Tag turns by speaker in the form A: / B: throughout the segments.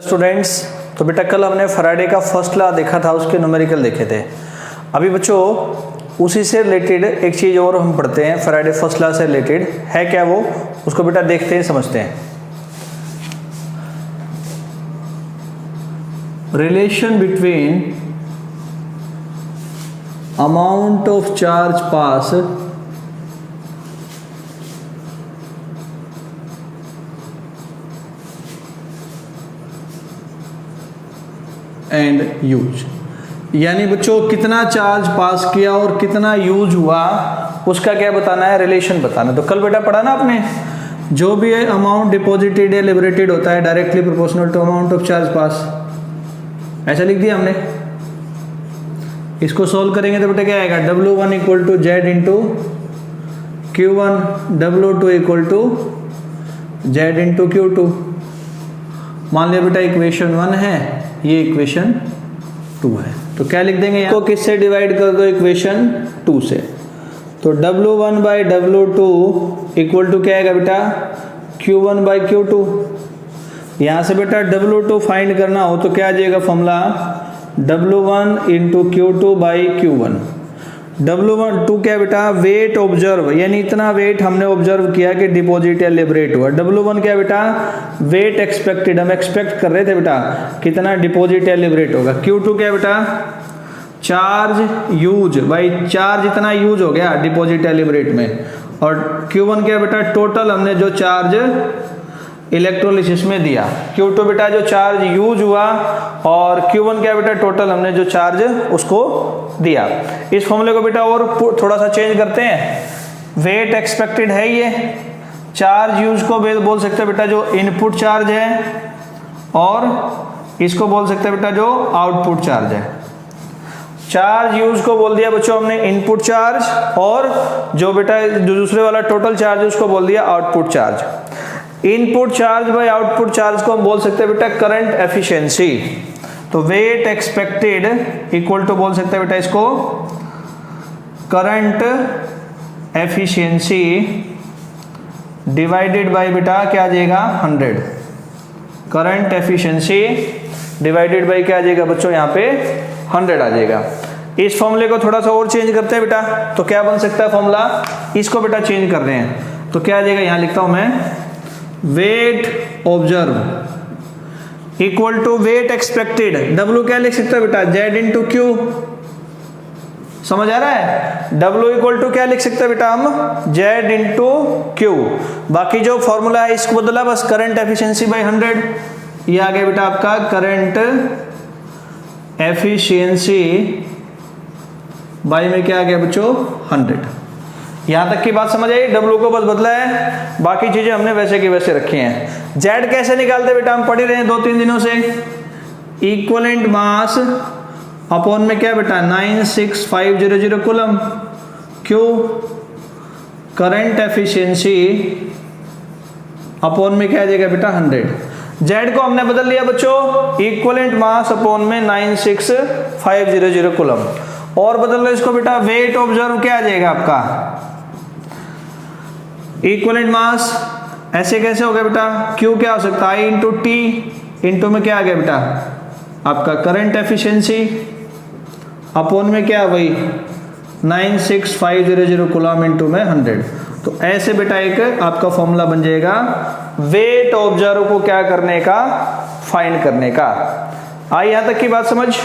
A: Students, तो बेटा कल हमने फैराडे का फर्स्ट लॉ देखा था, उसके न्यूमेरिकल देखे थे। अभी बच्चों उसी से रिलेटेड एक चीज़ और हम पढ़ते हैं, फैराडे फर्स्ट लॉ से रिलेटेड है क्या वो, उसको बेटा देखते हैं, समझते हैं। Relation between amount of charge pass and use, यानी बच्चों कितना चार्ज पास किया और कितना यूज हुआ उसका क्या बताना है, रिलेशन बताना है। तो कल बेटा पढ़ा ना आपने, जो भी है अमाउंट डिपॉजिटेड या लिबरेटेड होता है directly proportional to amount of charge pass, ऐसा लिख दिया हमने। इसको सॉल्व करेंगे तो बेटा क्या आएगा, W1 equal to Z into Q1, W2 equal to Z into Q2। मान लिया बेटा इक्वेशन 1 है, ये इक्वेशन 2 है, तो क्या लिख देंगे यहाँ को, किससे डिवाइड कर दो, इक्वेशन 2 से। तो W1 by W2 equal to क्या आएगा बेटा, Q1 बाई Q2। यहाँ से बेटा W2 फाइंड करना हो तो क्या आ जाएगा formula, W1 into Q2 by Q1। W2 क्या बेटा, वेट ऑब्जर्व, यानी इतना वेट हमने ऑब्जर्व किया कि डिपॉजिट या लिबरेट हुआ। W1 क्या बेटा, वेट एक्सपेक्टेड, हम एक्सपेक्ट कर रहे थे बेटा कितना डिपॉजिट या लिबरेट होगा। Q2 क्या बेटा, चार्ज यूज, भाई चार्ज इतना यूज हो गया डिपॉजिट या लिबरेट में। और Q1 क्या बेटा, टोटल हमने जो चार्ज इलेक्ट्रोलिसिस में दिया। Q2 बेटा जो चार्ज यूज हुआ, और Q1 क्या बेटा, टोटल हमने जो चार्ज उसको दिया। इस फॉर्मूले को बेटा और थोड़ा सा चेंज करते हैं। वेट एक्सपेक्टेड है ये, चार्ज यूज को बोल सकते हैं बेटा जो इनपुट चार्ज है, और इसको बोल सकते हैं बेटा जो आउटपुट चार्ज है। चार्ज यूज को बोल दिया बच्चों हमने इनपुट चार्ज, और जो बेटा जो दूसरे वाला टोटल चार्ज है उसको बोल दिया output charge. Input charge by output charge को हम बोल सकते हैं बेटा करंट एफिशिएंसी। तो वेट एक्सपेक्टेड इक्वल टू बोल सकते हैं बेटा इसको करंट एफिशिएंसी डिवाइडेड बाय बेटा क्या आ जाएगा 100। करंट एफिशिएंसी डिवाइडेड बाय क्या आ जाएगा बच्चों, यहाँ पे 100 आ जाएगा। इस फॉर्मूले को थोड़ा सा और चेंज करते हैं बेटा, तो क्या बन सकता है फॉर्मूला, इसको बेटा चेंज कर रहे हैं तो क्या आ जाएगा, यहाँ लिखता हूं मैं, weight observed equal to weight expected. W क्या लिख सकता है बेटा, Z इंटू Q, समझ आ रहा है। W इक्वल टू क्या लिख सकते हैं बेटा हम, Z इंटू Q। बाकी जो फॉर्मूला है इसको बदला बस, करंट एफिशिएंसी बाई 100, ये आ गया बेटा आपका करंट एफिशिएंसी बाई में क्या आ गया बच्चों 100। यहां तक की बात समझ आई, W को बस बदला है, बाकी चीजें हमने वैसे की वैसे रखी हैं। Z कैसे निकालते बेटा, हम पढ़ ही रहे हैं 2-3 दिनों से। इक्विवेलेंट मास अपॉन में क्या बेटा 96500 coulomb, Q current efficiency upon में क्या आ जाएगा बेटा 100। Z को हमने बदल लिया बच्चों, इक्विवेलेंट मास अपॉन में 96500 कूलम, और बदल लो इसको बेटा वेट ऑब्जर्व क्या आ जाएगा आपका, इक्विवेलेंट मास ऐसे कैसे हो गया बेटा, Q क्या हो सकता है, I इंटू टी इंटू में क्या आ गया बेटा आपका करंट एफिशिएंसी अपॉन में क्या वही 96500 कूलम इंटू में 100। तो ऐसे बेटा एक आपका फॉर्मूला बन जाएगा वेट ऑब्जर्व को क्या करने का, फाइंड करने का। आई यहां तक की बात समझ,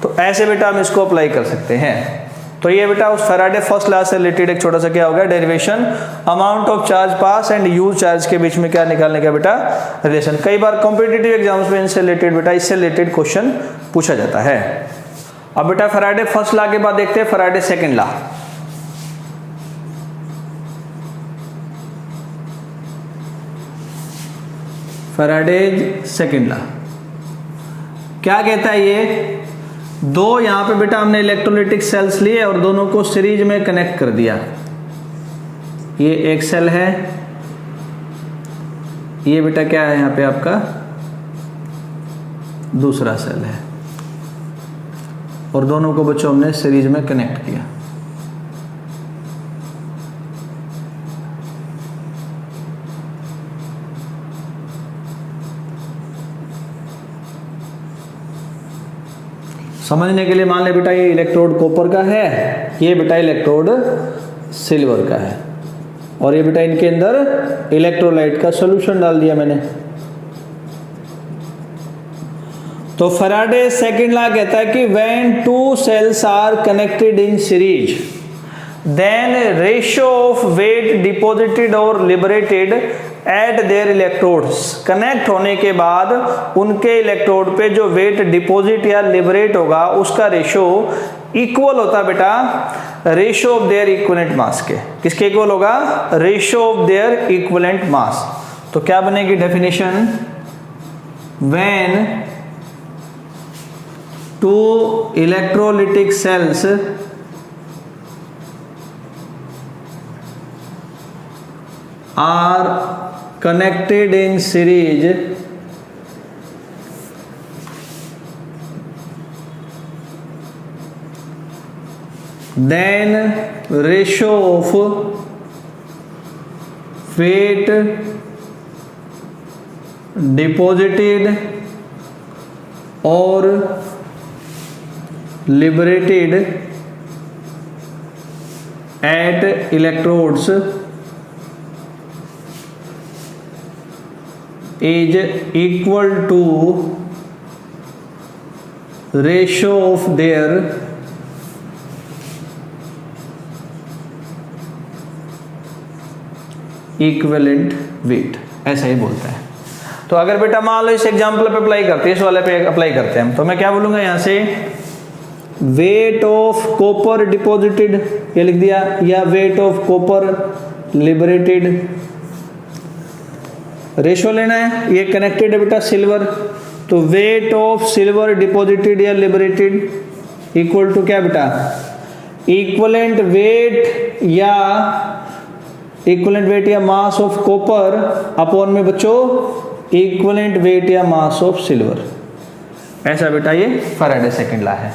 A: तो ऐसे बेटा हम इसको अप्लाई कर सकते हैं। तो ये बेटा उस फैराडे फर्स्ट लॉ से रिलेटेड एक छोटा सा क्या हो गया derivation, amount of charge pass and use charge के बीच में क्या निकालने का बेटा रिलेशन। कई बार कॉम्पिटिटिव एग्जाम्स में इनसे रिलेटेड बेटा इससे रिलेटेड क्वेश्चन पूछा जाता है। अब बेटा फैराडे फर्स्ट लॉ के बाद देखते हैं Faraday second law. Faraday second law क्या कहता है, ये दो यहां पे बेटा हमने इलेक्ट्रोलाइटिक सेल्स लिए और दोनों को सीरीज में कनेक्ट कर दिया। ये एक सेल है, ये बेटा क्या है यहां पे आपका दूसरा सेल है, और दोनों को बच्चों हमने सीरीज में कनेक्ट किया। समझने के लिए मान ले बेटा ये इलेक्ट्रोड कॉपर का है, ये बेटा इलेक्ट्रोड सिल्वर का है, और ये बेटा इनके अंदर इलेक्ट्रोलाइट का सॉल्यूशन डाल दिया मैंने। तो फैराडे सेकंड लॉ कहता है कि when two cells are connected in series then ratio of weight deposited और liberated at their electrodes, connect होने के बाद उनके इलेक्ट्रोड पे जो वेट डिपॉजिट या लिबरेट होगा उसका रेशियो इक्वल होता है बेटा ratio of their equivalent mass के। किसके इक्वल होगा? Ratio of their equivalent mass. तो क्या बनेगी definition? When two electrolytic cells are connected in series then ratio of weight deposited or liberated at electrodes is equal to ratio of their equivalent weight, ऐसा ही बोलता है। तो अगर बेटा मान लो इस एग्जाम्पल पे अप्लाई करते हैं, इस वाले पे अप्लाई करते हैं, तो मैं क्या बोलूंगा यहां से वेट ऑफ कॉपर डिपॉजिटेड ये लिख दिया, या weight of copper liberated. Ratio लेना है, ये कनेक्टेड है बेटा सिल्वर, तो वेट ऑफ सिल्वर डिपॉजिटेड या लिबरेटेड इक्वल टू क्या बेटा इक्विवेलेंट वेट या मास ऑफ कॉपर अपॉन में बच्चों इक्विवेलेंट वेट या मास ऑफ सिल्वर। ऐसा बेटा ये फैराडे सेकंड लॉ है।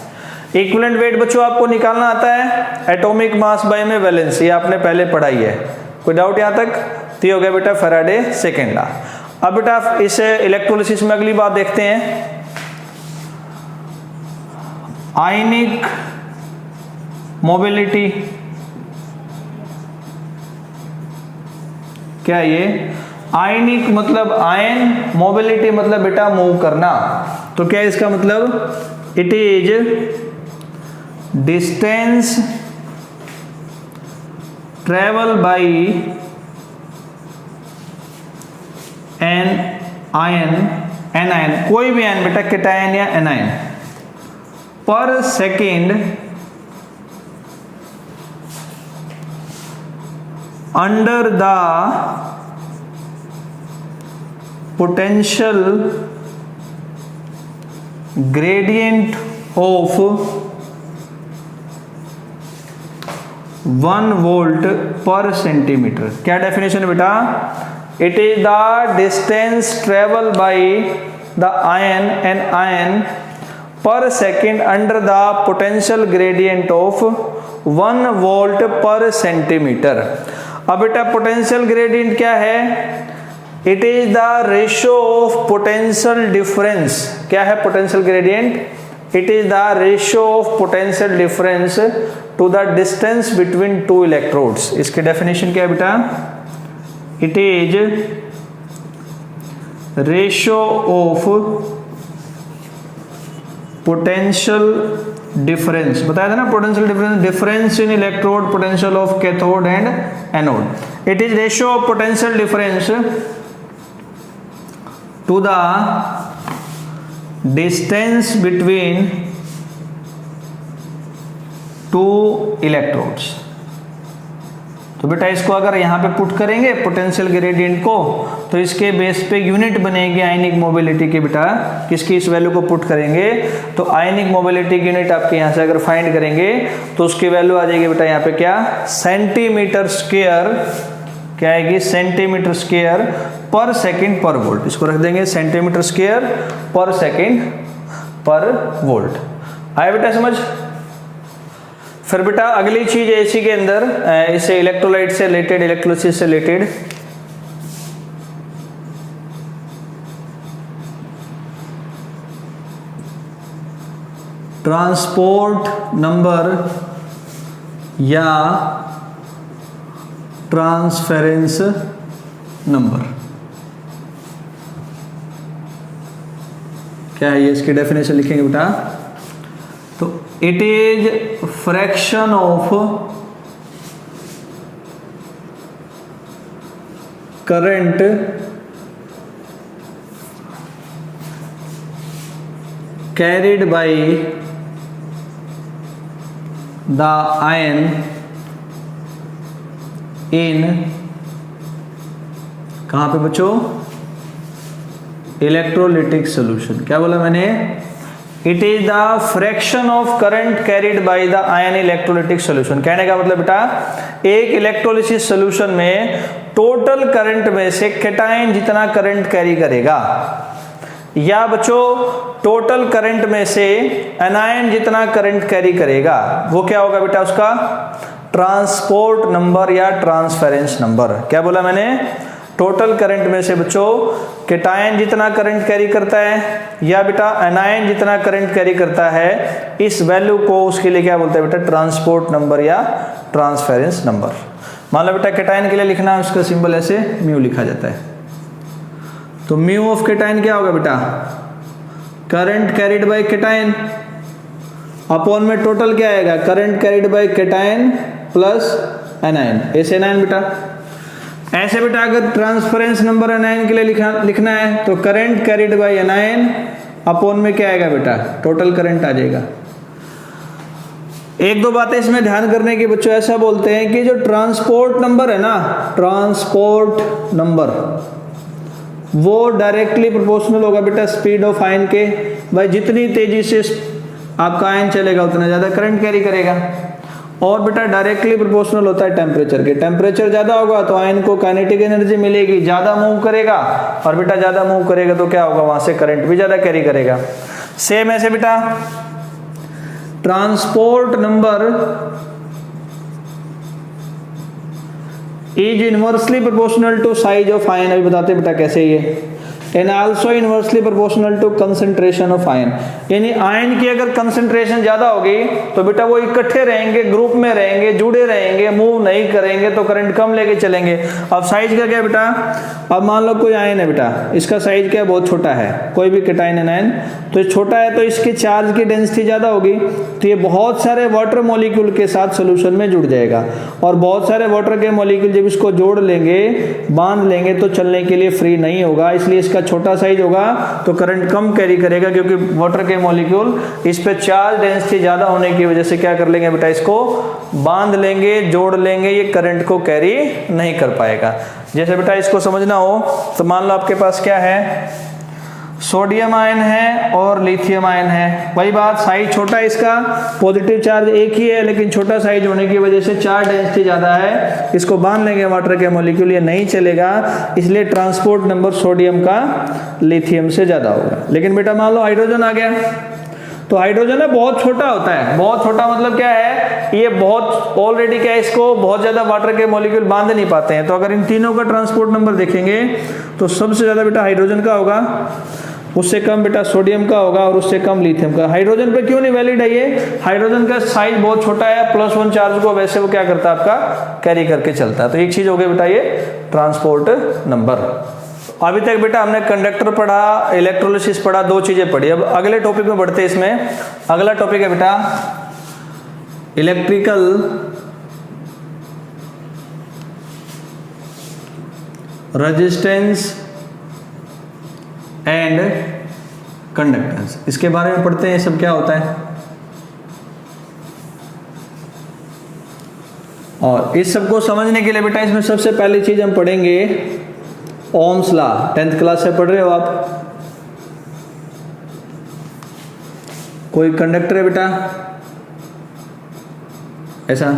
A: इक्विवेलेंट वेट बच्चों आपको निकालना आता है एटॉमिक मास बाय में वैलेंस, ये आपने पहले पढ़ाई है, कोई डाउट यहां तक? तो ये हो गया बेटा फैराडे सेकेंड लॉ। अब बेटा इस इलेक्ट्रोलिसिस में अगली बात देखते हैं, आयनिक मोबिलिटी। क्या ये आयनिक मतलब आयन, मोबिलिटी मतलब बेटा मूव करना। तो क्या इसका मतलब it is distance travel by an ion, कोई भी आयन बेटा कैटायन या anion per second under the potential gradient of 1 volt per centimetre. क्या डेफिनेशन है बेटा? It is the distance traveled by the ion per second under the potential gradient of 1 volt per centimeter। अब बेटा potential gradient क्या है? It is the ratio of potential difference. क्या है potential gradient? It is the ratio of potential difference to the distance between two electrodes. इसकी definition क्या है बेटा? It is ratio of potential difference, बताया था ना potential difference in electrode potential of cathode and anode. It is ratio of potential difference to the distance between two electrodes. तो बेटा इसको अगर यहाँ पे पुट करेंगे पोटेंशियल ग्रेडियंट को, तो इसके बेस पे यूनिट बनेगी आयनिक मोबिलिटी की। बेटा किसकी इस वैल्यू को पुट करेंगे तो आयनिक मोबिलिटी की यूनिट आपके यहाँ से अगर फाइंड करेंगे तो उसकी वैल्यू आ जाएगी बेटा यहाँ पे क्या सेंटीमीटर स्क्वायर। क्या आएगी? सेंटीमीटर स्क्वायर पर सेकेंड पर वोल्ट। इसको रख देंगे सेंटीमीटर स्क्वायर पर सेकेंड पर वोल्ट। आया बेटा समझ? फिर बेटा अगली चीज है इसी के अंदर, इसे इलेक्ट्रोलाइट से रिलेटेड, इलेक्ट्रोलिसिस से रिलेटेड, ट्रांसपोर्ट नंबर या ट्रांसफरेंस नंबर। क्या है ये, इसकी डेफिनेशन लिखेंगे बेटा। तो it is fraction of current carried by the ion in, कहां पे बच्चों, इलेक्ट्रोलिटिक सॉल्यूशन। क्या बोला मैंने, it is the fraction of current carried by the ion electrolytic solution. कहने का मतलब बेटा, एक इलेक्ट्रोलिसिस सॉल्यूशन में टोटल करंट में से केटायन जितना करंट कैरी करेगा, या बच्चों टोटल करंट में से एनायन जितना करंट कैरी करेगा, वो क्या होगा बेटा, उसका ट्रांसपोर्ट नंबर या ट्रांसफरेंस नंबर। क्या बोला मैंने, टोटल करंट में से बच्चों केटायन जितना करंट कैरी करता है या बेटा एनायन जितना करंट कैरी करता है, इस वैल्यू को उसके लिए क्या बोलते हैं बेटा, ट्रांसपोर्ट नंबर या ट्रांसफरेंस नंबर। मान लो बेटा केटायन के लिए लिखना है, उसका सिंबल ऐसे म्यू लिखा जाता है। तो म्यू ऑफ केटायन क्या होगा बेटा, current carried by cation upon में टोटल क्या आएगा, current carried by cation plus anion. ऐसे एनायन बेटा, ऐसे बेटा अगर ट्रांसफरेंस नंबर एनायन के लिए लिखना है तो current carried by anion upon में क्या आएगा बेटा, टोटल करंट आ जाएगा। एक दो बातें इसमें ध्यान करने की बच्चों, ऐसा बोलते हैं कि जो ट्रांसपोर्ट नंबर है ना, ट्रांसपोर्ट नंबर वो डायरेक्टली प्रोपोर्शनल होगा बेटा स्पीड ऑफ आयन के। भाई जितनी तेजी से आपका आयन चलेगा उतना ज्यादा करंट कैरी करेगा। और बेटा डायरेक्टली प्रोपोर्शनल होता है टेम्परेचर के। टेम्परेचर ज्यादा होगा तो आयन को काइनेटिक एनर्जी मिलेगी, ज्यादा मूव करेगा, और बेटा ज्यादा मूव करेगा तो क्या होगा, वहां से करंट भी ज्यादा कैरी करेगा। सेम ऐसे बेटा transport number is inversely proportional to size of ion. अभी बताते बेटा कैसे ये, and also inversely proportional to concentration of ion. यानी आयन की अगर कंसंट्रेशन ज्यादा होगी तो बेटा वो इकट्ठे रहेंगे, ग्रुप में रहेंगे, जुड़े रहेंगे, मूव नहीं करेंगे, तो करंट कम लेके चलेंगे। अब साइज का क्या बेटा, अब मान लो कोई आयन है बेटा, इसका साइज क्या बहुत छोटा है, कोई भी केटायन एनायन, तो ये छोटा है तो इसके चार्ज की डेंसिटी ज्यादा होगी, तो ये बहुत सारे वाटर मॉलिक्यूल के साथ सोल्यूशन में जुड़ जाएगा। और बहुत सारे वाटर के मॉलिक्यूल जब इसको जोड़ लेंगे, बांध लेंगे, तो चलने के लिए फ्री नहीं होगा। इसलिए इसका छोटा साइज होगा तो करंट कम कैरी करेगा, क्योंकि वाटर के मॉलिक्यूल इस पे चार्ज डेंसिटी ज्यादा होने की वजह से क्या कर लेंगे बेटा, इसको बांध लेंगे, जोड़ लेंगे, ये करंट को कैरी नहीं कर पाएगा। जैसे बेटा इसको समझना हो तो मान लो आपके पास क्या है, सोडियम आयन है और लिथियम आयन है। वही बात, साइज छोटा है इसका, पॉजिटिव चार्ज एक ही है, लेकिन छोटा साइज होने की वजह से चार्ज डेंसिटी ज्यादा है, इसको बांध लेंगे वाटर के मॉलिक्यूल, ये नहीं चलेगा, इसलिए ट्रांसपोर्ट नंबर सोडियम का लिथियम से ज्यादा होगा। लेकिन बेटा मान लो हाइड्रोजन आ गया, तो हाइड्रोजन है बहुत छोटा होता है। बहुत छोटा मतलब क्या है, ये बहुत ऑलरेडी क्या है, इसको बहुत ज्यादा वाटर के मॉलिक्यूल बांध नहीं पाते हैं। तो अगर इन तीनों का ट्रांसपोर्ट नंबर देखेंगे तो सबसे ज्यादा बेटा हाइड्रोजन का होगा, उससे कम बेटा सोडियम का होगा, और उससे कम लिथियम का। हाइड्रोजन पे क्यों नहीं वैलिड है ये, हाइड्रोजन का साइज बहुत छोटा है, +1 चार्ज को वैसे वो क्या करता है आपका, कैरी करके चलता है। तो एक चीज हो गई बेटा ये ट्रांसपोर्ट नंबर। अभी तक बेटा हमने कंडक्टर पढ़ा, इलेक्ट्रोलिसिस पढ़ा, दो चीजें पढ़ी। अब अगले टॉपिक में बढ़ते हैं। इसमें अगला टॉपिक है बेटा इलेक्ट्रिकल रेजिस्टेंस एंड कंडक्टेंस। इसके बारे में पढ़ते हैं, ये सब क्या होता है। और इस सब को समझने के लिए बेटा इसमें सबसे पहली चीज हम पढ़ेंगे ओम्स लॉ। 10th क्लास से पढ़ रहे हो आप। कोई कंडक्टर है बेटा ऐसा,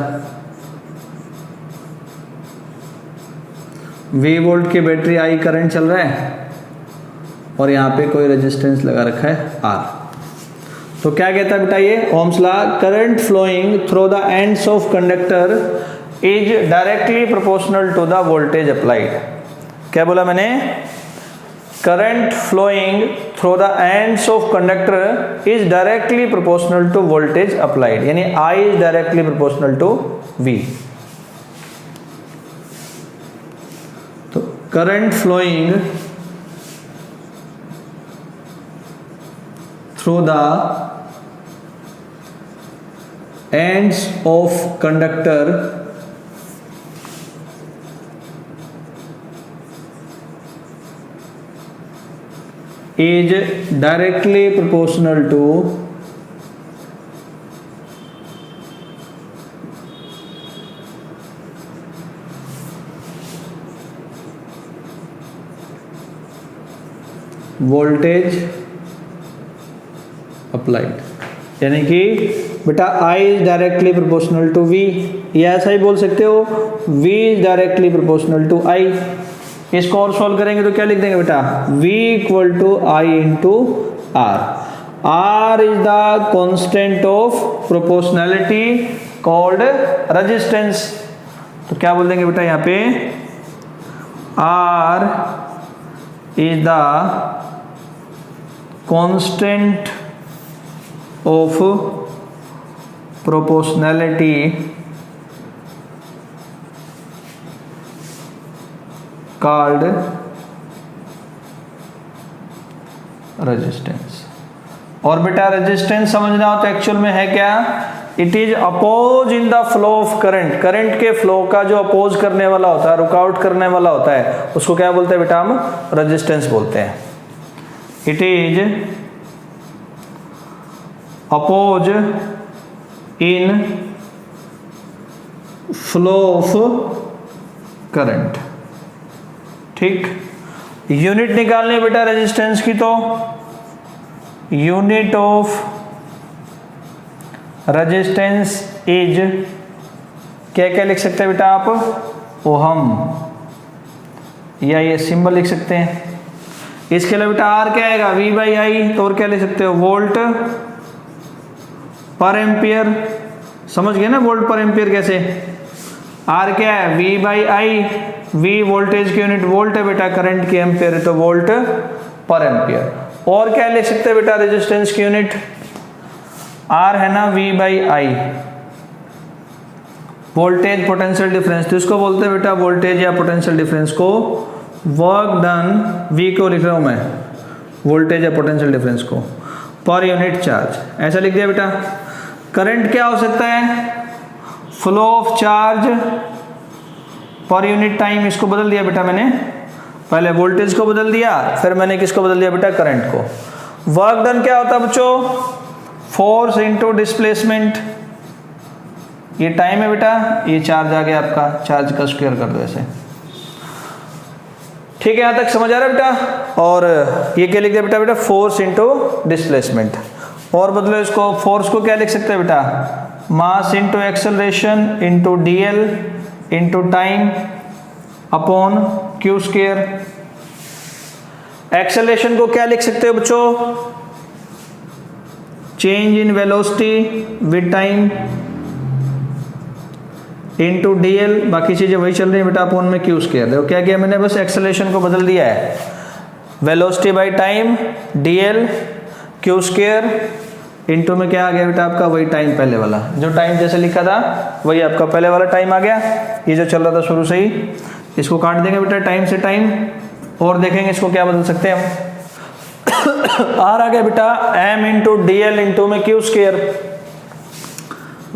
A: V वोल्ट की बैटरी I करंट चल रहा है, और यहां पे कोई रेजिस्टेंस लगा रखा है R। तो क्या कहता है बेटा ये Ohm's law, current flowing through the ends of conductor is directly proportional to the voltage applied. क्या बोला मैंने, current flowing through the ends of conductor is directly proportional to voltage applied, यानी I is directly proportional to V. तो current flowing through the ends of conductor is directly proportional to voltage applied, यानी कि बेटा I is directly proportional to V, या ऐसा ही बोल सकते हो V is directly proportional to I. इसको और सॉल्व करेंगे तो क्या लिख देंगे बेटा, V equal to I into R. R is the constant of proportionality called resistance. तो क्या बोल देंगे बेटा यहाँ पे, R is the constant of proportionality called resistance. और बेटा रेजिस्टेंस समझना हो तो एक्चुअल में है क्या, it is opposing the flow of current. Current के फ्लो का जो अपोज करने वाला होता है, रुकावट करने वाला होता है, उसको क्या बोलते हैं बेटा, हम रेजिस्टेंस बोलते हैं. It is opposing flow of current. ठीक, यूनिट निकालने बेटा रेजिस्टेंस की, तो यूनिट ऑफ रेजिस्टेंस इज क्या क्या लिख सकते हैं बेटा आप, ओहम, या ये सिंबल लिख सकते हैं. इसके लिए बेटा आर क्या आएगा, V बाई आई. तो और क्या लिख सकते हो, वोल्ट पर एम्पियर. समझ गए ना वोल्ट पर एम्पियर कैसे. आर क्या है, V by I. V voltage की यूनिट वोल्ट है बेटा, करंट की एम्पियर है तो वोल्ट पर एम्पियर. और क्या लिख सकते हैं बेटा रेजिस्टेंस की यूनिट, R है ना V by I. Voltage potential difference, तो इसको बोलते हैं बेटा वोल्टेज या पोटेंशियल डिफरेंस को वर्क डन, V को लिख रहा हूं मैं, वोल्टेज या पोटेंशियल डिफरेंस को पर यूनिट चार्ज, ऐसा लिख दिया बेटा. करंट क्या हो सकता है, flow of charge per unit time. इसको बदल दिया बेटा मैंने, पहले वोल्टेज को बदल दिया, फिर मैंने किसको बदल दिया बेटा, करंट को. वर्क डन क्या होता है बच्चों, फोर्स इनटू डिस्प्लेसमेंट. ये टाइम है बेटा, ये चार्ज आ गया आपका, चार्ज का स्क्वायर कर दो ऐसे. ठीक है, यहां तक समझ आ रहा है बेटा. और ये क्या लिख दिया बेटा, बेटा फोर्स इनटू डिस्प्लेसमेंट. और बदलो इसको, फोर्स को क्या लिख सकते हैं बेटा, mass into acceleration into dl into time upon Q square. Acceleration को क्या लिख सकते हो बच्चों, change in velocity with time into dl. बाकी चीजें वही चल रही है बेटा, अपॉन में क्यू स्क्वायर. देखो क्या किया मैंने, बस एक्सेलरेशन को बदल दिया है, velocity by time dl Q square into में क्या आ गया बेटा आपका, वही टाइम पहले वाला, जो टाइम जैसे लिखा था वही आपका पहले वाला टाइम आ गया. ये जो चल रहा था शुरू से ही, इसको काट देंगे बेटा टाइम से टाइम, और देखेंगे इसको क्या बदल सकते हैं हम. आर आ गया बेटा m इंटू dl इंटू में क्यू स्क्वायर.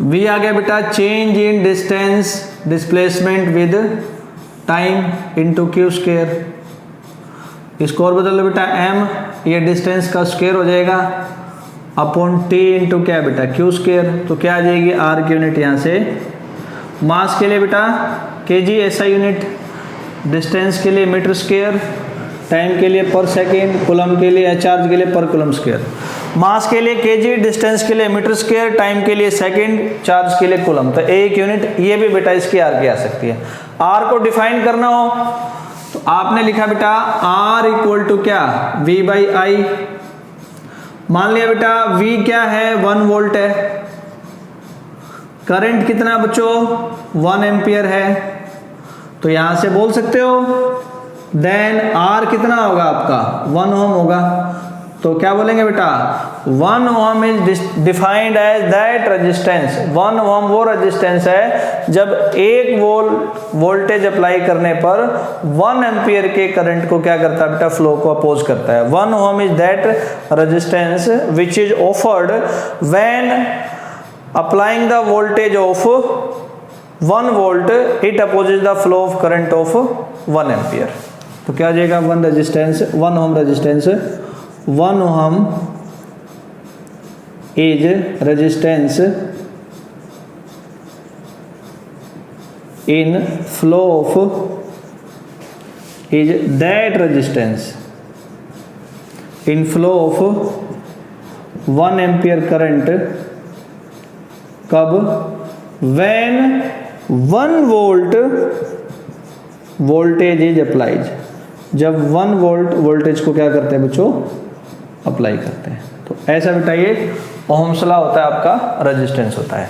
A: V आ गया बेटा change in distance displacement with time into Q square. इसको और बदल लो बेटा m, ये डिस्टेंस का स्क्वायर हो जाएगा अपॉन t इंटू क्या बेटा, क्यू स्क्वायर. तो क्या आ जाएगी, r की यूनिट यहाँ से. मास के लिए बेटा kg ऐसा यूनिट, डिस्टेंस के लिए मीटर स्क्वायर, टाइम के लिए पर सेकेंड, कूलम के लिए, चार्ज के लिए पर कूलम स्क्वायर. मास के लिए kg, डिस्टेंस के लिए मीटर स्क्वायर, टाइम के लिए सेकेंड, चार्ज के लिए कूलम. तो एक यूनिट ये भी बेटा इसकी आर की आ सकती है. आर को डिफाइन करना हो तो आपने लिखा बेटा आर इक्वल टू क्या, V बाई आई. मान लिया बेटा V क्या है, 1 वोल्ट है, करंट कितना बच्चों 1 एम्पियर है. तो यहां से बोल सकते हो देन R कितना होगा आपका 1 ओम होगा. तो क्या बोलेंगे बेटा, 1 ohm is defined as that resistance. 1 ohm वो रेजिस्टेंस है जब 1 वोल्टेज अप्लाई करने पर 1 एम्पियर के करंट को क्या करता है बेटा, फ्लो को अपोज करता है। 1 ohm is that resistance which is offered when applying the voltage of 1 volt, it opposes the flow of current of 1 ampere. तो क्या आ जाएगा, 1 ohm resistance 1 ohm is resistance in flow of is that resistance in flow of 1 ampere current कब, when 1 volt voltage is applied, जब 1 volt voltage को क्या करते हैं बच्चों, अप्लाई करते हैं। तो ऐसा बेटा ये ओहम्स लॉ होता है, आपका रेजिस्टेंस होता है।